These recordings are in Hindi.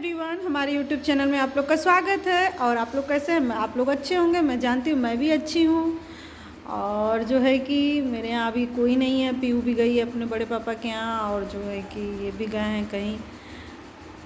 एवरीवन, हमारे यूट्यूब चैनल में आप लोग का स्वागत है। और आप लोग कैसे हैं? आप लोग अच्छे होंगे, मैं जानती हूँ, मैं भी अच्छी हूँ। और जो है कि मेरे यहाँ अभी कोई नहीं है, पीयू भी गई है अपने बड़े पापा के यहाँ, और जो है कि ये भी गए हैं कहीं,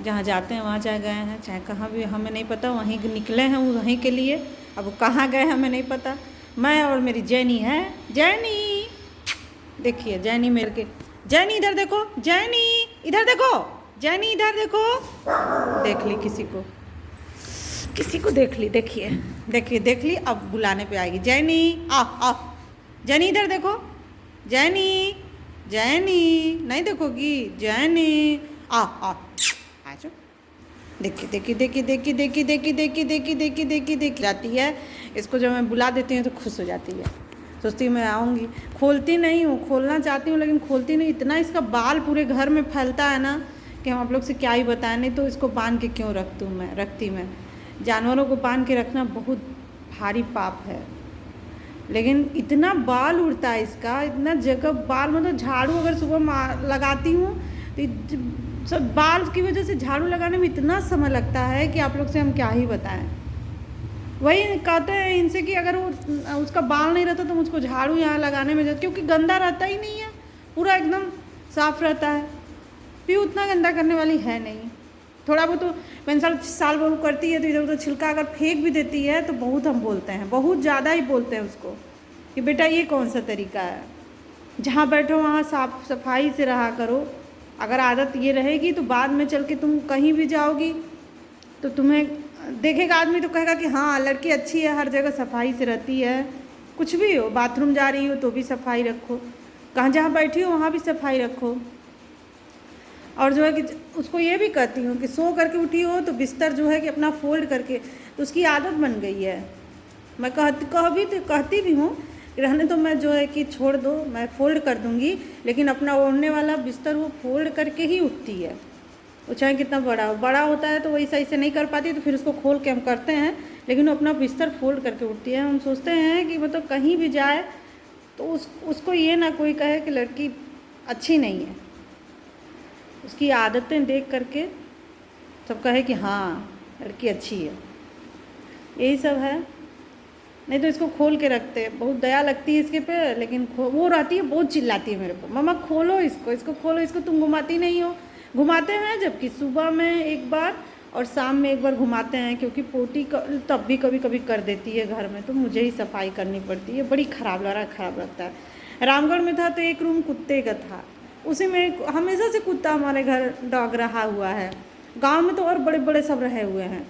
जहाँ जाते हैं वहाँ चाहे गए हैं चाहे कहाँ भी हमें नहीं पता, वहीं निकले हैं वहीं के लिए। अब कहाँ गए हमें नहीं पता। मैं और मेरी जैनी है। जैनी देखिए, जैनी मेरे के, जैनी इधर देखो, जैनी इधर देखो, जैनी इधर देखो। देख ली किसी को देख ली, देखिए देखिए देख ली। अब बुलाने पे आएगी। जैनी आओ आओ, जैनी इधर देखो, जैनी जैनी नहीं देखोगी, जैनी आओ आओ आ जाओ। देखिए देखिए देखिए देखिए देखिए देखिए देखिए देखिए देखिए देखिए देखिए जाती है। इसको जब मैं बुला देती हूँ तो खुश हो जाती है, सोचती हूँ मैं आऊँगी। खोलती नहीं हूँ, खोलना चाहती हूँ लेकिन खोलती नहीं। इतना इसका बाल पूरे घर में फैलता है ना कि हम आप लोग से क्या ही बताएं। नहीं तो इसको बांध के क्यों रखती मैं। जानवरों को बांध के रखना बहुत भारी पाप है, लेकिन इतना बाल उड़ता है इसका, इतना जगह बाल, मतलब झाड़ू अगर सुबह लगाती हूँ तो सब बाल की वजह से झाड़ू लगाने में इतना समय लगता है कि आप लोग से हम क्या ही बताएं। वही कहते हैं इनसे कि अगर वो उसका बाल नहीं रहता तो मुझको झाड़ू यहाँ लगाने में क्योंकि गंदा रहता ही नहीं है, पूरा एकदम साफ रहता है। भी उतना गंदा करने वाली है नहीं। थोड़ा बहुत तो पेंसिल साल भर करती है तो इधर उधर छिलका अगर फेंक भी देती है तो बहुत हम बोलते हैं, बहुत ज़्यादा ही बोलते हैं उसको कि बेटा ये कौन सा तरीका है। जहाँ बैठो वहाँ साफ सफाई से रहा करो। अगर आदत ये रहेगी तो बाद में चल के तुम कहीं भी जाओगी तो तुम्हें देखेगा आदमी तो कहेगा कि हाँ लड़की अच्छी है, हर जगह सफाई से रहती है। कुछ भी हो, बाथरूम जा रही हो तो भी सफाई रखो, कहाँ जहाँ बैठी हो वहाँ भी सफाई रखो। और जो है कि उसको ये भी कहती हूँ कि सो करके उठी हो तो बिस्तर जो है कि अपना फोल्ड करके, तो उसकी आदत बन गई है। मैं कहती भी हूँ रहने तो मैं जो है कि छोड़ दो, मैं फ़ोल्ड कर दूँगी, लेकिन अपना ओढ़ने वाला बिस्तर वो फ़ोल्ड करके ही उठती है। वो चाहे कितना बड़ा होता है तो वही सही से नहीं कर पाती तो फिर उसको खोल के हम करते हैं, लेकिन वो अपना बिस्तर फोल्ड करके उठती है। हम सोचते हैं कि मतलब कहीं भी जाए तो उसको ये ना कोई कहे कि लड़की अच्छी नहीं है, उसकी आदतें देख करके सब कहे कि हाँ लड़की अच्छी है। यही सब है। नहीं तो इसको खोल के रखते, बहुत दया लगती है इसके पे, लेकिन वो रहती है बहुत चिल्लाती है मेरे को, मम्मा खोलो इसको खोलो, इसको तुम घुमाती नहीं हो। घुमाते हैं जबकि सुबह में एक बार और शाम में एक बार घुमाते हैं, क्योंकि पोटी तब भी कभी कभी कर देती है घर में, तो मुझे ही सफाई करनी पड़ती है। बड़ी खराब लगता है। रामगढ़ में था तो एक रूम कुत्ते का था, उसी में हमेशा से कुत्ता हमारे घर डॉग रहा हुआ है। गांव में तो और बड़े बड़े सब रहे हुए हैं,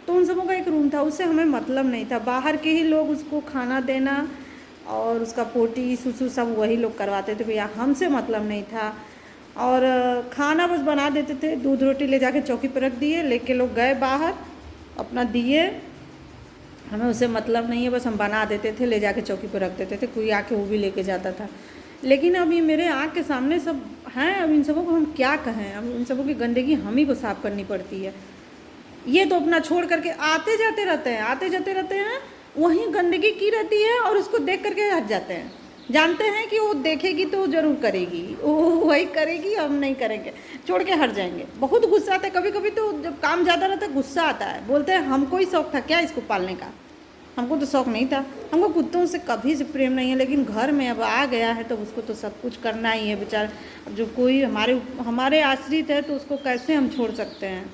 तो उन सबों का एक रूम था, उससे हमें मतलब नहीं था। बाहर के ही लोग उसको खाना देना और उसका पोटी सुसु सब वही लोग करवाते थे, भैया हमसे मतलब नहीं था। और खाना बस बना देते थे, दूध रोटी ले जाके चौकी पर रख दिए, लेके लोग गए बाहर अपना दिए, हमें उससे मतलब नहीं है, बस हम बना देते थे, ले जाके चौकी पर रख देते थे, कोई आके वो भी लेके जाता था। लेकिन अब ये मेरे आँख के सामने सब हैं, अब इन सबों को हम क्या कहें। अब इन सबों की गंदगी हम ही को साफ़ करनी पड़ती है। ये तो अपना छोड़ करके आते जाते रहते हैं, वहीं गंदगी की रहती है और उसको देख करके हट जाते हैं। जानते हैं कि वो देखेगी तो ज़रूर करेगी, वो वही करेगी, हम नहीं करेंगे, छोड़ के हट जाएंगे। बहुत गुस्सा आता है कभी कभी, तो जब काम ज़्यादा रहता है गुस्सा आता है, बोलते हैं हमको ही शौक़ था क्या इसको पालने का, हमको तो शौक़ नहीं था, हमको कुत्तों से कभी से प्रेम नहीं है, लेकिन घर में अब आ गया है तो उसको तो सब कुछ करना ही है बेचारा। अब जो कोई हमारे आश्रित है तो उसको कैसे हम छोड़ सकते हैं।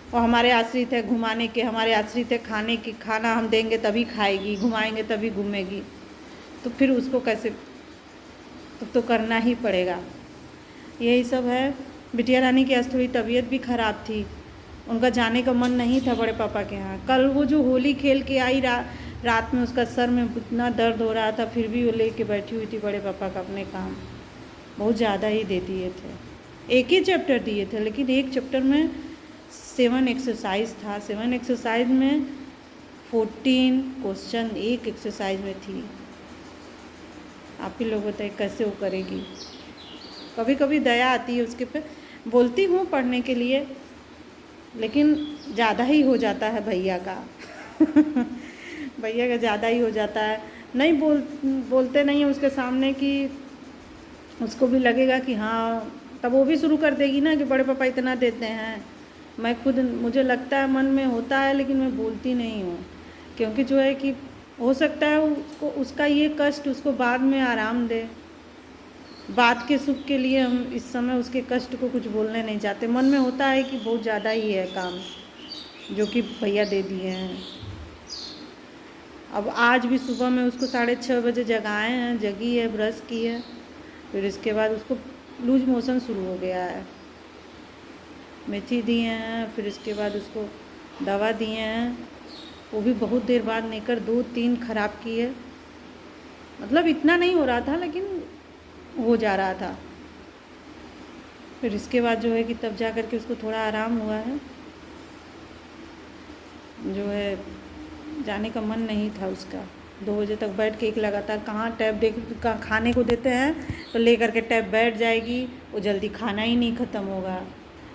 और हमारे आश्रित है घुमाने के, हमारे आश्रित है खाने की, खाना हम देंगे तभी खाएगी, घुमाएंगे तभी घूमेगी, तो फिर उसको कैसे, तो करना ही पड़ेगा। यही सब है। बिटिया रानी की आज थोड़ी तबीयत भी ख़राब थी, उनका जाने का मन नहीं था बड़े पापा के यहाँ। कल वो जो होली खेल के आई रात में उसका सर में इतना दर्द हो रहा था, फिर भी वो लेके बैठी हुई थी बड़े पापा का अपने काम। बहुत ज़्यादा ही दे दिए थे, एक ही चैप्टर दिए थे, लेकिन एक चैप्टर में 7 एक्सरसाइज था। 7 एक्सरसाइज में 14 क्वेश्चन एक एक्सरसाइज में थी। आप ही लोग बताइए कैसे वो करेगी। कभी कभी दया आती है उसके पे, बोलती हूँ पढ़ने के लिए, लेकिन ज़्यादा ही हो जाता है भैया का भैया का ज़्यादा ही हो जाता है। नहीं बोलते नहीं है उसके सामने कि उसको भी लगेगा कि हाँ, तब वो भी शुरू कर देगी ना कि बड़े पापा इतना देते हैं, मैं खुद, मुझे लगता है मन में होता है लेकिन मैं बोलती नहीं हूँ, क्योंकि जो है कि हो सकता है उसको, उसका ये कष्ट उसको बाद में आराम दे। बात के सुख के लिए हम इस समय उसके कष्ट को कुछ बोलने नहीं चाहते। मन में होता है कि बहुत ज़्यादा ही है काम जो कि भैया दे दिए हैं। अब आज भी सुबह में उसको 6:30 बजे जगाए हैं, जगी है, ब्रश की है, फिर इसके बाद उसको लूज मोशन शुरू हो गया है। मेथी दिए हैं, फिर इसके बाद उसको दवा दिए हैं, वो भी बहुत देर बाद लेकर 2-3 ख़राब की है। मतलब इतना नहीं हो रहा था लेकिन हो जा रहा था। फिर इसके बाद जो है कि तब जा कर के उसको थोड़ा आराम हुआ है। जो है जाने का मन नहीं था उसका। 2 बजे तक बैठ के एक लगातार, कहाँ टैब देख, खाने को देते हैं तो ले करके टैब बैठ जाएगी, वो जल्दी खाना ही नहीं ख़त्म होगा।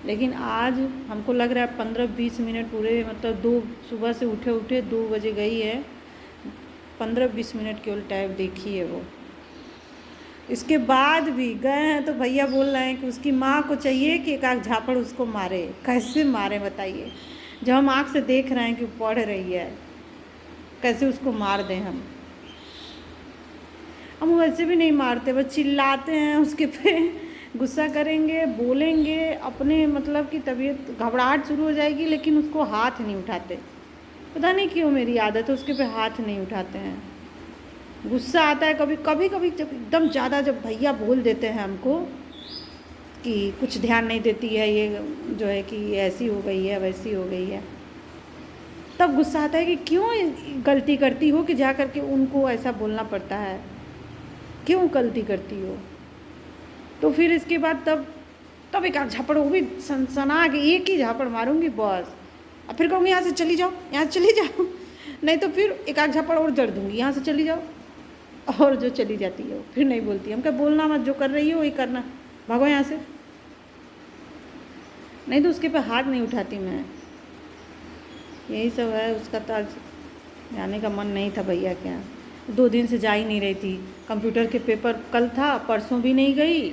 लेकिन आज हमको लग रहा है 15-20 मिनट पूरे, मतलब 2 सुबह से उठे 2 बजे गई है, 15-20 मिनट केवल टैब देखी है वो। इसके बाद भी गए हैं तो भैया बोल रहे हैं कि उसकी माँ को चाहिए कि एक आध झापड़ उसको मारे। कैसे मारे बताइए, जब हम आँख से देख रहे हैं कि पढ़ रही है, कैसे उसको मार दें हम वैसे भी नहीं मारते, बस चिल्लाते हैं उसके पे, गुस्सा करेंगे, बोलेंगे अपने, मतलब कि तबीयत घबराहट शुरू हो जाएगी, लेकिन उसको हाथ नहीं उठाते। पता नहीं क्यों मेरी आदत है, उसके पे हाथ नहीं उठाते हैं। गुस्सा आता है कभी कभी जब एकदम ज़्यादा, जब भैया बोल देते हैं हमको कि कुछ ध्यान नहीं देती है, ये जो है कि ऐसी हो गई है, वैसी हो गई है, तब गुस्सा आता है कि क्यों गलती करती हो कि जा करके उनको ऐसा बोलना पड़ता है, क्यों गलती करती हो। तो फिर इसके बाद तब एक आध झापड़, वो भी सनसना के एक ही झापड़ मारूंगी बस, और फिर कहूँगी यहाँ से चली जाओ, यहाँ से चली जाओ, नहीं तो फिर एक आध झापड़ और जड़ दूँगी, यहाँ से चली जाओ, और जो चली जाती है वो फिर नहीं बोलती। हम क्या, बोलना मत, जो कर रही हो वही करना, भागो यहाँ से। नहीं तो उसके पे हाथ नहीं उठाती मैं। यही सब है उसका। तो आज जाने का मन नहीं था भैया के यहाँ, 2 दिन से जा ही नहीं रही थी। कंप्यूटर के पेपर कल था, परसों भी नहीं गई,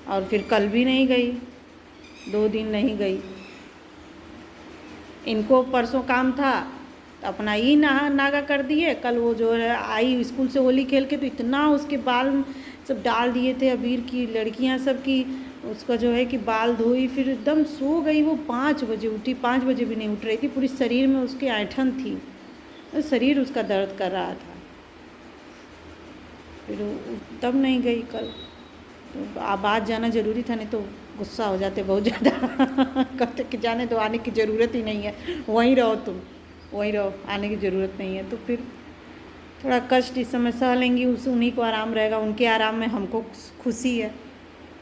और फिर कल भी नहीं गई, 2 दिन नहीं गई। इनको परसों काम था तो अपना ही नागा कर दिए। कल वो जो है आई स्कूल से होली खेल के, तो इतना उसके बाल सब डाल दिए थे अबीर की, लड़कियां सब की, उसका जो है कि बाल धोई, फिर एकदम सो गई वो। 5 बजे उठी, 5 बजे भी नहीं उठ रही थी, पूरी शरीर में उसके ऐंठन थी, तो शरीर उसका दर्द कर रहा था। फिर तब नहीं गई कल। तो अब आज जाना ज़रूरी था, नहीं तो गुस्सा हो जाते बहुत ज़्यादा कहते कि जाने तो, आने की ज़रूरत ही नहीं है, वहीं रहो तुम, वहीं रहो, आने की ज़रूरत नहीं है। तो फिर थोड़ा कष्ट इस समय सह लेंगी, उन्हीं को आराम रहेगा, उनके आराम में हमको खुशी है।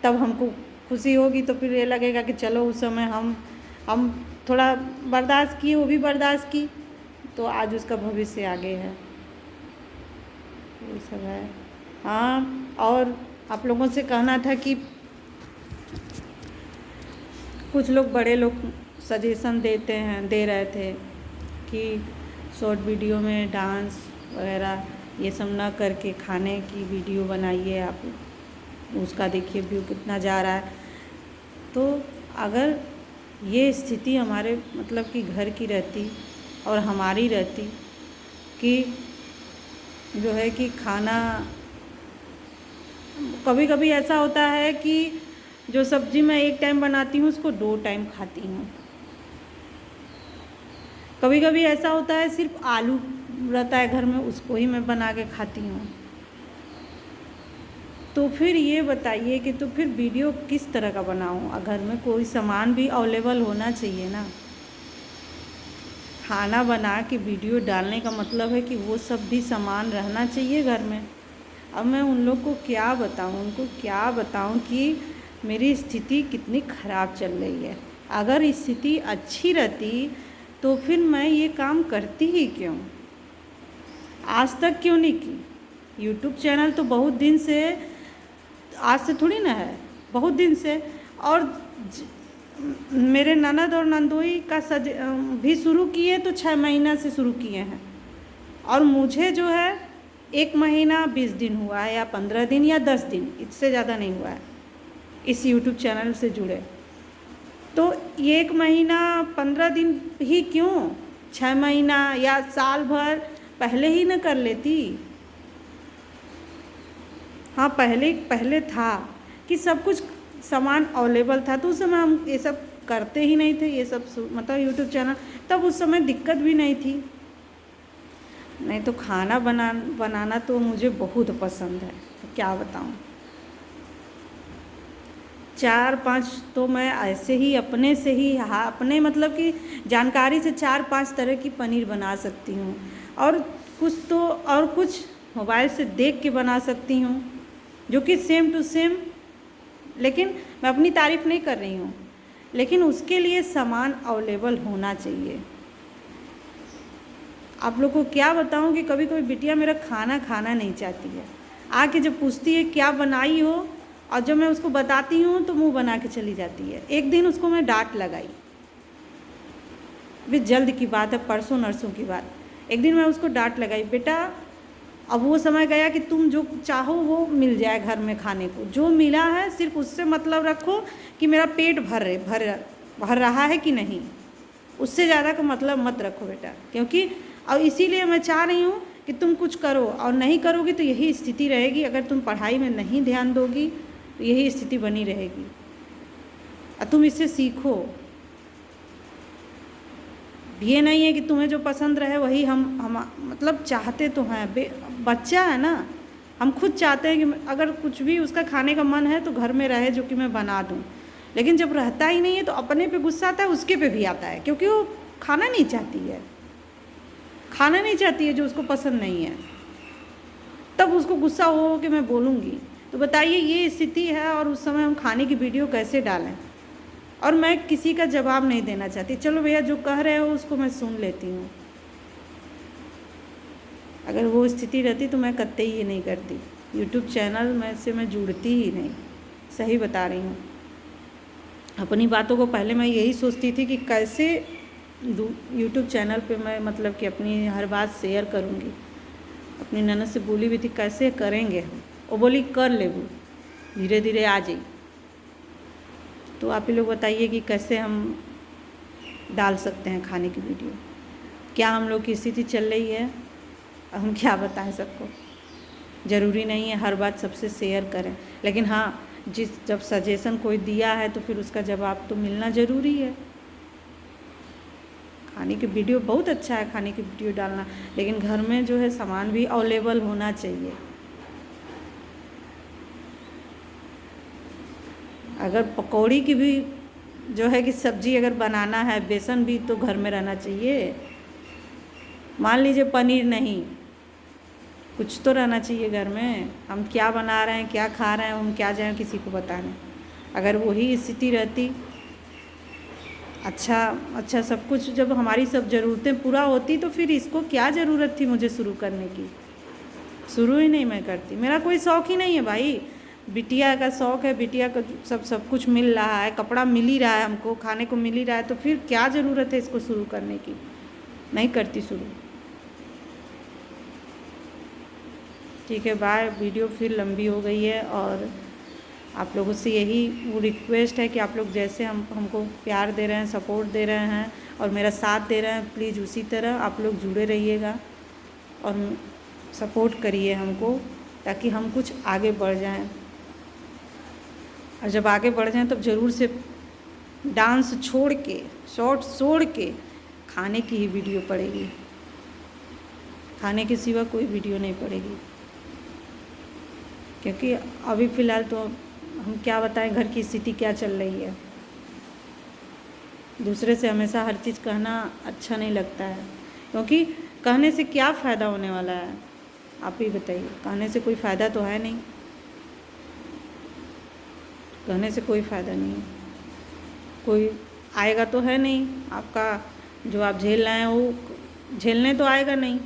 तब हमको खुशी होगी तो फिर ये लगेगा कि चलो उस समय हम थोड़ा बर्दाश्त किए, वो भी बर्दाश्त की, तो आज उसका भविष्य आगे है। ये सब है। हाँ, और आप लोगों से कहना था कि कुछ लोग, बड़े लोग सजेशन दे रहे थे कि शॉर्ट वीडियो में डांस वगैरह ये सब ना करके खाने की वीडियो बनाइए आप, उसका देखिए व्यू कितना जा रहा है। तो अगर ये स्थिति हमारे मतलब कि घर की रहती और हमारी रहती कि जो है कि खाना, कभी कभी ऐसा होता है कि जो सब्ज़ी मैं एक टाइम बनाती हूँ उसको 2 टाइम खाती हूँ। कभी कभी ऐसा होता है सिर्फ आलू रहता है घर में, उसको ही मैं बना के खाती हूँ। तो फिर ये बताइए कि तो फिर वीडियो किस तरह का बनाऊँ? घर में कोई सामान भी अवेलेबल होना चाहिए ना। खाना बना के वीडियो डालने का मतलब है कि वो सब भी सामान रहना चाहिए घर में। अब मैं उन लोग को क्या बताऊँ, उनको क्या बताऊँ कि मेरी स्थिति कितनी ख़राब चल रही है। अगर स्थिति अच्छी रहती तो फिर मैं ये काम करती ही क्यों, आज तक क्यों नहीं की। यूट्यूब चैनल तो बहुत दिन से, आज से थोड़ी ना है, बहुत दिन से। और मेरे ननद और नंदोई का भी शुरू किए तो 6 महीना से शुरू किए हैं, और मुझे जो है 1 महीना 20 दिन हुआ है, या 15 दिन या 10 दिन, इससे ज़्यादा नहीं हुआ है इस यूट्यूब चैनल से जुड़े। तो 1 महीना 15 दिन ही क्यों, 6 महीना या साल भर पहले ही ना कर लेती। हाँ, पहले था कि सब कुछ सामान अवेलेबल था, तो उस समय हम ये सब करते ही नहीं थे, ये सब मतलब यूट्यूब चैनल, तब उस समय दिक्कत भी नहीं थी। नहीं तो खाना बनाना तो मुझे बहुत पसंद है, क्या बताऊँ। 4-5 तो मैं ऐसे ही अपने से ही, हाँ, अपने मतलब कि जानकारी से 4-5 तरह की पनीर बना सकती हूँ, और कुछ मोबाइल से देख के बना सकती हूँ, जो कि सेम टू सेम। लेकिन मैं अपनी तारीफ़ नहीं कर रही हूँ, लेकिन उसके लिए सामान अवेलेबल होना चाहिए। आप लोग को क्या बताऊँ कि कभी कभी बिटिया मेरा खाना नहीं चाहती है, आके जब पूछती है क्या बनाई हो, और जब मैं उसको बताती हूँ तो मुंह बना के चली जाती है। एक दिन उसको मैं डांट लगाई, भी जल्द की बात है, परसों नरसों की बात। एक दिन मैं उसको डांट लगाई, बेटा अब वो समय गया कि तुम जो चाहो वो मिल जाए घर में खाने को, जो मिला है सिर्फ उससे मतलब रखो कि मेरा पेट भर रहा है कि नहीं, उससे ज़्यादा का मतलब मत रखो बेटा। क्योंकि और इसीलिए मैं चाह रही हूँ कि तुम कुछ करो, और नहीं करोगी तो यही स्थिति रहेगी। अगर तुम पढ़ाई में नहीं ध्यान दोगी तो यही स्थिति बनी रहेगी, और तुम इससे सीखो। ये नहीं है कि तुम्हें जो पसंद रहे वही हम मतलब चाहते तो हैं, बच्चा है ना, हम खुद चाहते हैं कि अगर कुछ भी उसका खाने का मन है तो घर में रहे, जो कि मैं बना दूं। लेकिन जब रहता ही नहीं है तो अपने पे गुस्सा आता है, उसके पे भी आता है, क्योंकि वो खाना नहीं चाहती है जो उसको पसंद नहीं है। तब उसको गुस्सा हो कि मैं बोलूँगी। तो बताइए ये स्थिति है, और उस समय हम खाने की वीडियो कैसे डालें। और मैं किसी का जवाब नहीं देना चाहती, चलो भैया जो कह रहे हो उसको मैं सुन लेती हूँ। अगर वो स्थिति रहती तो मैं कतई ये नहीं करती, यूट्यूब चैनल में से मैं जुड़ती ही नहीं, सही बता रही हूँ। अपनी बातों को पहले मैं यही सोचती थी कि कैसे यूट्यूब चैनल पे मैं मतलब कि अपनी हर बात शेयर करूँगी। अपनी ननद से बोली भी थी कैसे करेंगे हम, वो बोली कर ले, वो धीरे धीरे आ जाई। तो आप ही लोग बताइए कि कैसे हम डाल सकते हैं खाने की वीडियो। क्या हम लोग की स्थिति चल रही है, हम क्या बताएं सबको। ज़रूरी नहीं है हर बात सबसे शेयर करें, लेकिन हाँ, जब सजेशन कोई दिया है तो फिर उसका जवाब तो मिलना ज़रूरी है। खाने की वीडियो बहुत अच्छा है, खाने की वीडियो डालना, लेकिन घर में जो है सामान भी अवेलेबल होना चाहिए। अगर पकौड़ी की भी जो है कि सब्ज़ी अगर बनाना है, बेसन भी तो घर में रहना चाहिए। मान लीजिए पनीर नहीं, कुछ तो रहना चाहिए घर में। हम क्या बना रहे हैं, क्या खा रहे हैं, हम क्या जाएं किसी को बताने। अगर वही स्थिति रहती, अच्छा सब कुछ जब हमारी सब ज़रूरतें पूरा होती, तो फिर इसको क्या ज़रूरत थी मुझे शुरू करने की। शुरू ही नहीं मैं करती, मेरा कोई शौक़ ही नहीं है भाई। बिटिया का शौक़ है, बिटिया का सब कुछ मिल रहा है, कपड़ा मिल ही रहा है, हमको खाने को मिल ही रहा है, तो फिर क्या ज़रूरत है इसको शुरू करने की। नहीं करती शुरू। ठीक है, बाय। वीडियो फिर लंबी हो गई है, और आप लोगों से यही वो रिक्वेस्ट है कि आप लोग जैसे हमको प्यार दे रहे हैं, सपोर्ट दे रहे हैं और मेरा साथ दे रहे हैं, प्लीज़ उसी तरह आप लोग जुड़े रहिएगा और सपोर्ट करिए हमको, ताकि हम कुछ आगे बढ़ जाएं। और जब आगे बढ़ जाएं तब ज़रूर से डांस छोड़ के, शॉर्ट्स छोड़ के खाने की ही वीडियो पड़ेगी। खाने के सिवा कोई वीडियो नहीं पड़ेगी, क्योंकि अभी फ़िलहाल तो हम क्या बताएं घर की स्थिति क्या चल रही है। दूसरे से हमेशा हर चीज़ कहना अच्छा नहीं लगता है, क्योंकि कहने से क्या फ़ायदा होने वाला है, आप ही बताइए। कहने से कोई फ़ायदा तो है नहीं, कहने से कोई फ़ायदा नहीं है, कोई आएगा तो है नहीं। आपका जो आप झेल रहे हैं वो झेलने तो आएगा नहीं,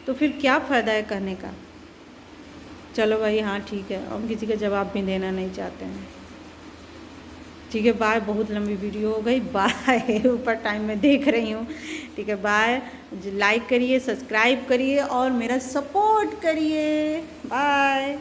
तो फिर क्या फ़ायदा है कहने का। चलो भाई, हाँ ठीक है, हम किसी का जवाब भी देना नहीं चाहते हैं। ठीक है, बाय। बहुत लंबी वीडियो हो गई, बाय। ऊपर टाइम में देख रही हूँ। ठीक है, बाय। लाइक करिए, सब्सक्राइब करिए और मेरा सपोर्ट करिए। बाय।